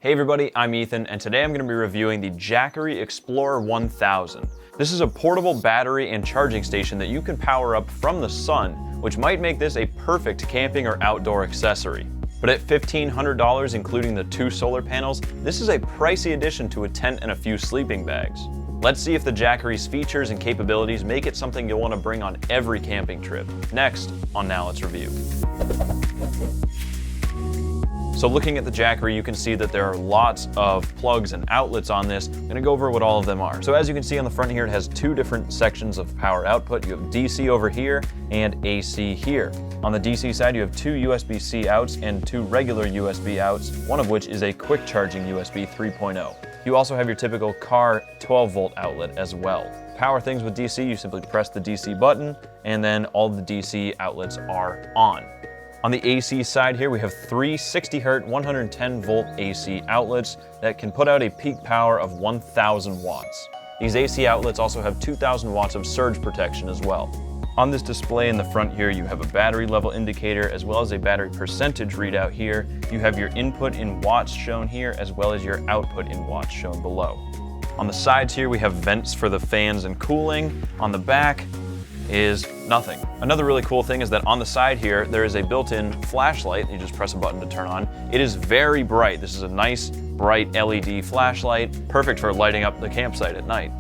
Hey everybody, I'm Ethan, and today I'm going to be reviewing the Jackery Explorer 1000. This is a portable battery and charging station that you can power up from the sun, which might make this a perfect camping or outdoor accessory. But at $1,500, including the 2 solar panels, this is a pricey addition to a tent and a few sleeping bags. Let's see if the Jackery's features and capabilities make it something you'll want to bring on every camping trip. Next on Now Let's Review. So looking at the Jackery, you can see that there are lots of plugs and outlets on this. I'm going to go over what all of them are. So as you can see on the front here, it has 2 different sections of power output. You have DC over here and AC here. On the DC side, you have 2 USB-C outs and 2 regular USB outs, one of which is a quick charging USB 3.0. You also have your typical car 12-volt outlet as well. To power things with DC, you simply press the DC button, and then all the DC outlets are on. On the AC side here, we have 3 60Hz 110-volt AC outlets that can put out a peak power of 1,000 watts. These AC outlets also have 2,000 watts of surge protection as well. On this display in the front here, you have a battery level indicator as well as a battery percentage readout here. You have your input in watts shown here as well as your output in watts shown below. On the sides here, we have vents for the fans and cooling. On the back is nothing. Another really cool thing is that on the side here, there is a built-in flashlight. You just press a button to turn on. It is very bright. This is a nice, bright LED flashlight, perfect for lighting up the campsite at night.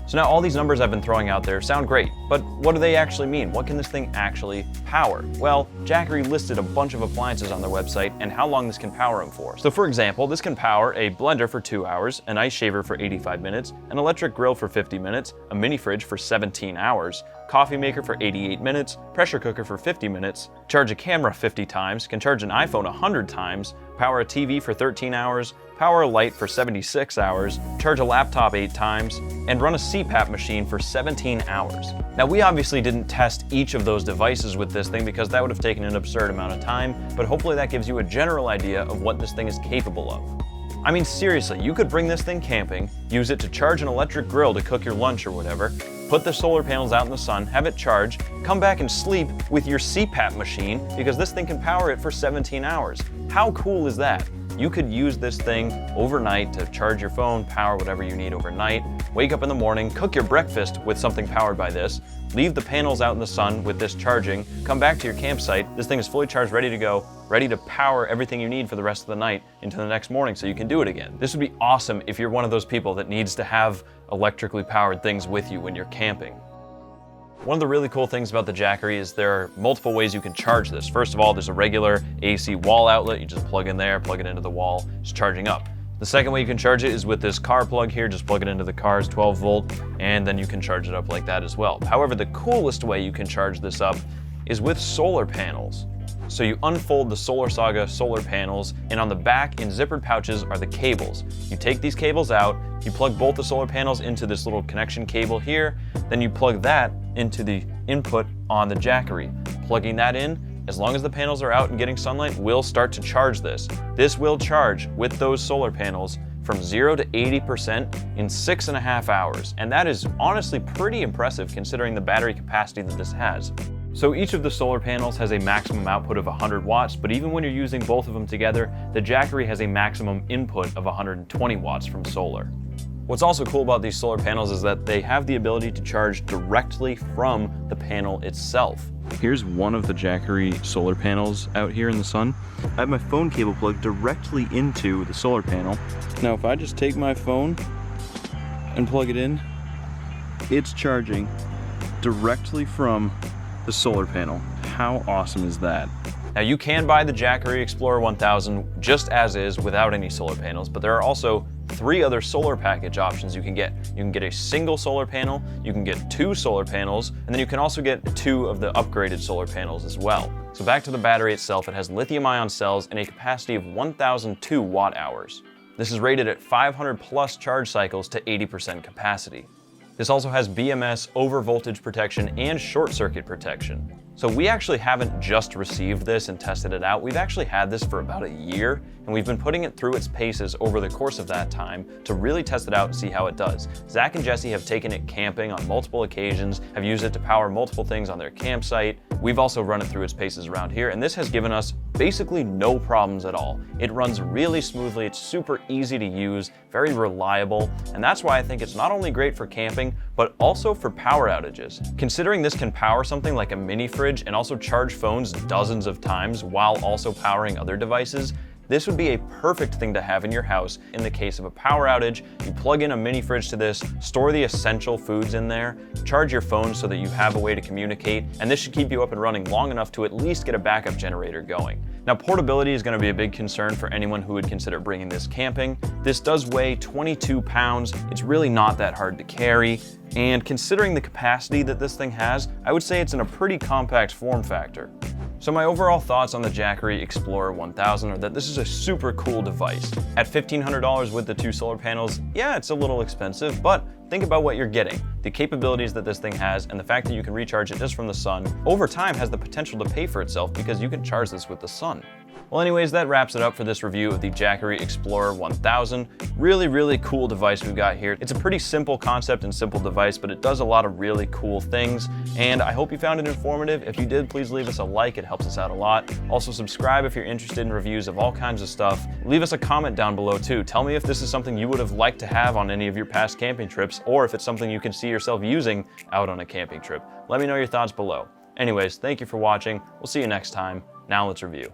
So now all these numbers I've been throwing out there sound great, but what do they actually mean? What can this thing actually power? Well, Jackery listed a bunch of appliances on their website and how long this can power them for. So for example, this can power a blender for 2 hours, an ice shaver for 85 minutes, an electric grill for 50 minutes, a mini fridge for 17 hours, coffee maker for 88 minutes, pressure cooker for 50 minutes, charge a camera 50 times, can charge an iPhone 100 times, power a TV for 13 hours, power a light for 76 hours, charge a laptop 8 times, and run a CPAP machine for 17 hours. Now we obviously didn't test each of those devices with this thing because that would have taken an absurd amount of time, but hopefully that gives you a general idea of what this thing is capable of. I mean seriously, you could bring this thing camping, use it to charge an electric grill to cook your lunch or whatever, put the solar panels out in the sun, have it charge, come back and sleep with your CPAP machine because this thing can power it for 17 hours. How cool is that? You could use this thing overnight to charge your phone, power whatever you need overnight, wake up in the morning, cook your breakfast with something powered by this, leave the panels out in the sun with this charging, come back to your campsite, this thing is fully charged, ready to go, ready to power everything you need for the rest of the night into the next morning so you can do it again. This would be awesome if you're one of those people that needs to have electrically powered things with you when you're camping. One of the really cool things about the Jackery is there are multiple ways you can charge this. First of all, there's a regular AC wall outlet. You just plug in there, plug it into the wall, it's charging up. The second way you can charge it is with this car plug here. Just plug it into the car's 12 volt, and then you can charge it up like that as well. However, the coolest way you can charge this up is with solar panels. So you unfold the Solar Saga solar panels, and on the back in zippered pouches are the cables. You take these cables out, you plug both the solar panels into this little connection cable here, then you plug that into the input on the Jackery. Plugging that in, as long as the panels are out and getting sunlight, will start to charge this. This will charge with those solar panels from 0 to 80% in 6.5 hours. And that is honestly pretty impressive considering the battery capacity that this has. So each of the solar panels has a maximum output of 100 watts, but even when you're using both of them together, the Jackery has a maximum input of 120 watts from solar. What's also cool about these solar panels is that they have the ability to charge directly from the panel itself. Here's one of the Jackery solar panels out here in the sun. I have my phone cable plugged directly into the solar panel. Now if I just take my phone and plug it in, it's charging directly from the solar panel. How awesome is that? Now you can buy the Jackery Explorer 1000 just as is without any solar panels, but there are also 3 other solar package options you can get. You can get a single solar panel, you can get 2 solar panels, and then you can also get 2 of the upgraded solar panels as well. So back to the battery itself, it has lithium-ion cells and a capacity of 1,002 watt-hours. This is rated at 500 plus charge cycles to 80% capacity. This also has BMS over voltage protection and short circuit protection. So we actually haven't just received this and tested it out. We've actually had this for about a year, and we've been putting it through its paces over the course of that time to really test it out and see how it does. Zach and Jesse have taken it camping on multiple occasions, have used it to power multiple things on their campsite. We've also run it through its paces around here, and this has given us basically no problems at all. It runs really smoothly, it's super easy to use, very reliable, and that's why I think it's not only great for camping, but also for power outages. Considering this can power something like a mini fridge and also charge phones dozens of times while also powering other devices, this would be a perfect thing to have in your house in the case of a power outage. You plug in a mini fridge to this, store the essential foods in there, charge your phone so that you have a way to communicate, and this should keep you up and running long enough to at least get a backup generator going. Now, portability is going to be a big concern for anyone who would consider bringing this camping. This does weigh 22 pounds. It's really not that hard to carry. And considering the capacity that this thing has, I would say it's in a pretty compact form factor. So my overall thoughts on the Jackery Explorer 1000 are that this is a super cool device. At $1,500 with the 2 solar panels, yeah, it's a little expensive, but think about what you're getting. The capabilities that this thing has and the fact that you can recharge it just from the sun, over time has the potential to pay for itself because you can charge this with the sun. Well, anyways, that wraps it up for this review of the Jackery Explorer 1000. Really cool device we've got here. It's a pretty simple concept and simple device, but it does a lot of really cool things, and I hope you found it informative. If you did, please leave us a like, it helps us out a lot. Also subscribe if you're interested in reviews of all kinds of stuff. Leave us a comment down below too. Tell me if this is something you would have liked to have on any of your past camping trips, or if it's something you can see yourself using out on a camping trip. Let me know your thoughts below. Anyways, thank you for watching. We'll see you next time. Now let's review.